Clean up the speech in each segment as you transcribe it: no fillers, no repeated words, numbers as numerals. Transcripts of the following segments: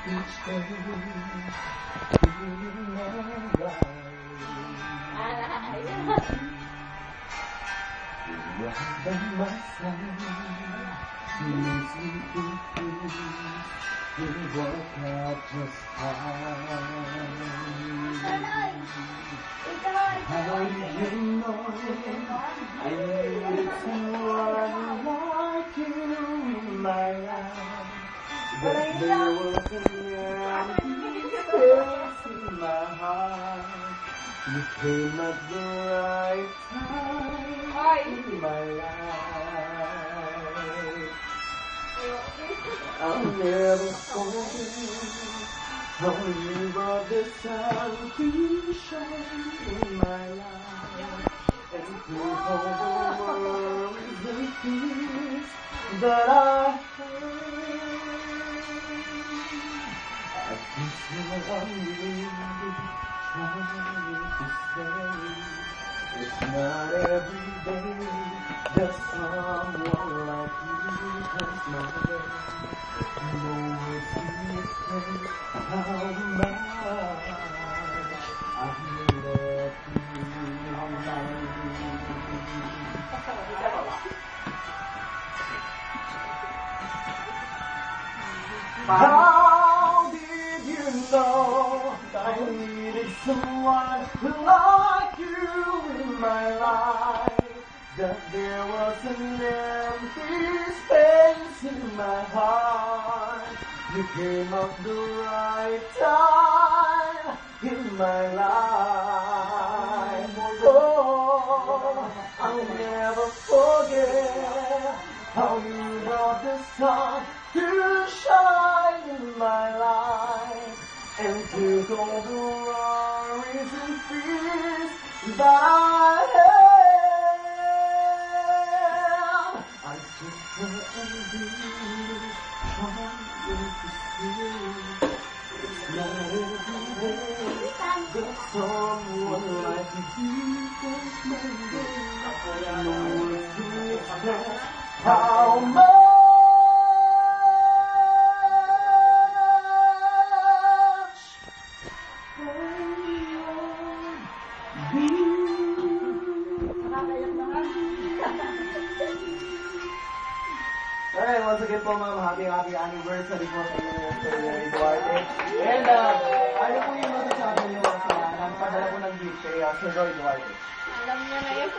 each day, feeling alright. You're by my side, makes me feel peace. You work out just fine. How do you know I needed someone like you in my life? But there was an empty space in my heart. You came at the right time in my life. I'll never forget how you brought the sun to shine in my life. And through all the worries and fears that I had, I can still trying to say it's not every day that someone like you comes my way. No words to explain how much I love you. How did you know I needed someone like you in my life? That there was an empty space in my heart. You came at the right time in my life. Oh, I'll never forget how you brought the sun to shine in my life and took all the worries and fears that I have. I took her and really trying to see it's not every day that someone like you comes my way. No words to express how much Alright, once again po ma'am, happy anniversary po sa inyo Sir Duarte. And ano po yung masasabi niyo sa nagpadala po ng gift kay Sir Roy Duarte? Alam niya na yun.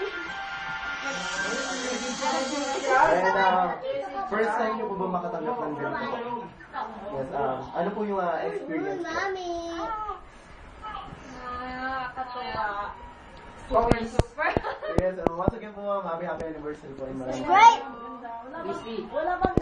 And first time niyo po ba makatanggap ng ganito po? Yes, ano po yung experience po? Nakakatuwa. Super. Yes, once again po ma'am, happy anniversary po. Great! Wala bang